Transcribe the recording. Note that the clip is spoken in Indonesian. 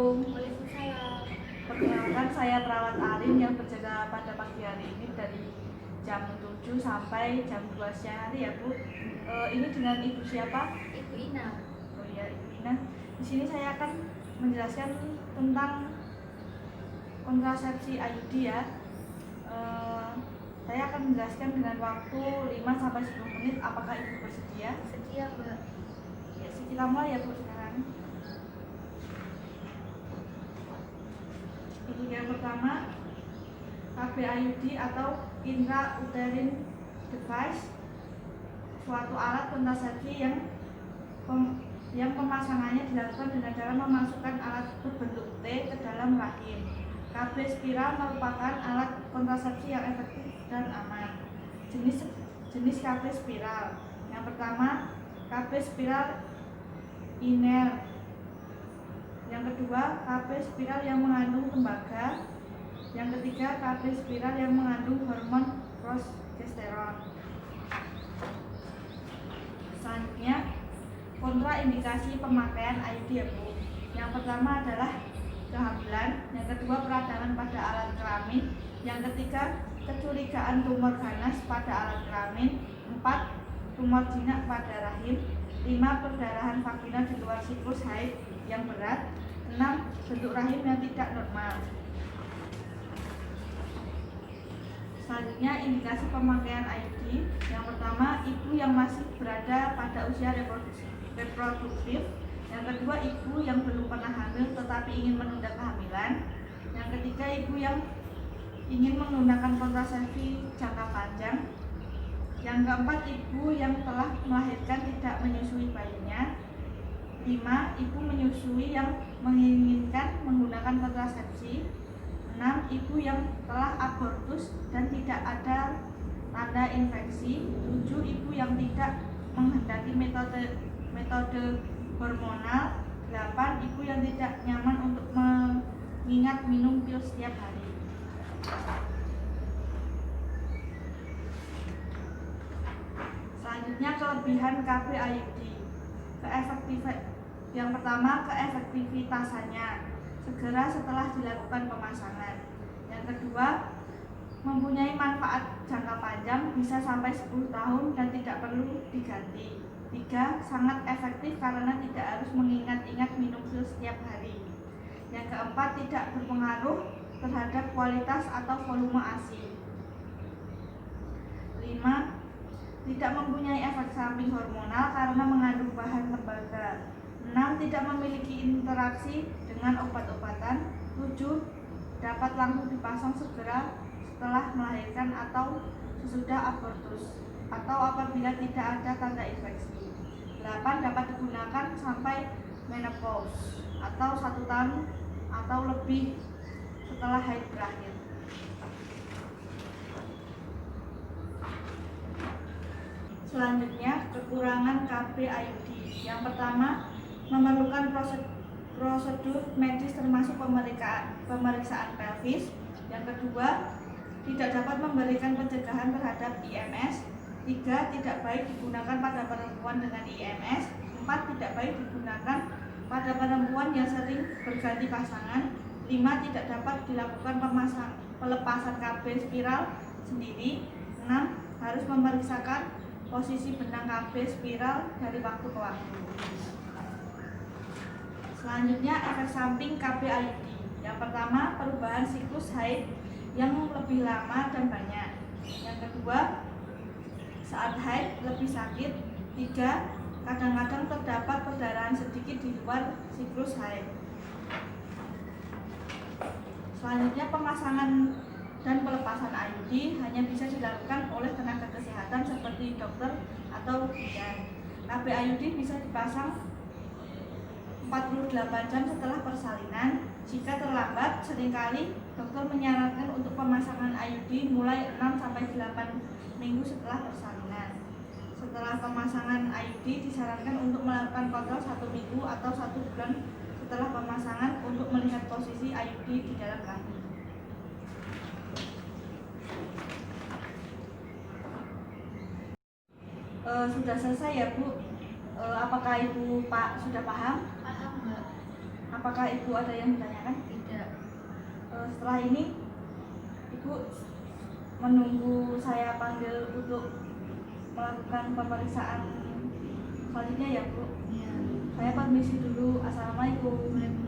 Assalamualaikum. Waalaikumsalam. Perkenalkan, saya perawat Arin yang berjaga pada pagi hari ini dari jam 7 sampai jam 2 siang hari ya Bu. Ini dengan Ibu siapa? Ibu Ina. Oh iya, Ibu Ina. Di sini saya akan menjelaskan tentang kontrasepsi IUD ya. Saya akan menjelaskan dengan waktu 5 sampai 10 menit. Apakah Ibu bersedia? Setia, Mbak. Ya, kita mulai ya Bu sekarang. Untuk yang pertama, KBIUD atau intrauterine device, suatu alat kontrasepsi yang pemasangannya dilakukan dengan cara memasukkan alat berbentuk T ke dalam rahim. KB spiral merupakan alat kontrasepsi yang efektif dan aman. Jenis KB spiral. Yang pertama, KB spiral inert. Yang kedua, KB spiral yang mengandung tembaga. Yang ketiga, KB spiral yang mengandung hormon progesteron. Selanjutnya, kontraindikasi pemakaian IUD ya Bu. Yang pertama adalah kehamilan, yang kedua peradangan pada alat kelamin, yang ketiga kecurigaan tumor ganas pada alat kelamin, 4 tumor jinak pada rahim, 5 perdarahan vagina di luar siklus haid yang berat, 6 bentuk rahim yang tidak normal. Selanjutnya, indikasi pemakaian IUD. Yang pertama, ibu yang masih berada pada usia reproduktif. Yang kedua, ibu yang belum pernah hamil tetapi ingin menunda kehamilan. Yang ketiga, ibu yang ingin menggunakan kontrasepsi jangka panjang. Yang keempat, ibu yang telah melahirkan tidak menyusui bayinya. 5. Ibu menyusui yang menginginkan menggunakan kontrasepsi. 6. Ibu yang telah abortus dan tidak ada tanda infeksi. 7. Ibu yang tidak menghendaki metode hormonal. 8. Ibu yang tidak nyaman untuk mengingat minum pil setiap hari. Selanjutnya, kelebihan KB IUD. Yang pertama, keefektivitasannya segera setelah dilakukan pemasangan. Yang kedua, mempunyai manfaat jangka panjang, bisa sampai 10 tahun dan tidak perlu diganti. 3. Sangat efektif karena tidak harus mengingat-ingat minum pil setiap hari. Yang keempat, tidak berpengaruh terhadap kualitas atau volume ASI. 5. Tidak mempunyai efek samping hormonal karena mengandung bahan tembaga. 6. Tidak memiliki interaksi dengan obat-obatan. 7. Dapat langsung dipasang segera setelah melahirkan atau sesudah abortus atau apabila tidak ada tanda infeksi. 8. Dapat digunakan sampai menopause atau 1 tahun atau lebih setelah haid berakhir. Selanjutnya, kekurangan KB IUD. Yang pertama, memerlukan prosedur medis termasuk pemeriksaan pelvis. Yang kedua, tidak dapat memberikan pencegahan terhadap IMS. 3. Tidak baik digunakan pada perempuan dengan IMS. 4. Tidak baik digunakan pada perempuan yang sering berganti pasangan. 5. Tidak dapat dilakukan pelepasan KB spiral sendiri. 6. Harus memeriksakan posisi benang KB spiral dari waktu ke waktu. Selanjutnya, efek samping KB IUD. Yang pertama, perubahan siklus haid yang lebih lama dan banyak. Yang kedua, saat haid lebih sakit. 3. Kadang-kadang terdapat perdarahan sedikit di luar siklus haid. Selanjutnya, pemasangan dan pelepasan IUD hanya bisa dilakukan oleh tenaga kesehatan seperti dokter atau bidan. KB IUD bisa dipasang 48 jam setelah persalinan. Jika terlambat, seringkali dokter menyarankan untuk pemasangan IUD mulai 6-8 minggu setelah persalinan. Setelah pemasangan IUD disarankan untuk melakukan kontrol 1 minggu atau 1 bulan setelah pemasangan untuk melihat posisi IUD di dalam rahim. Sudah selesai ya Bu? Apakah Ibu sudah paham? Paham, Mbak. Apakah Ibu ada yang ditanyakan? Tidak. Setelah ini Ibu menunggu saya panggil untuk melakukan pemeriksaan selanjutnya ya Bu. Ya. Saya permisi dulu. Assalamualaikum. Waalaikumsalam.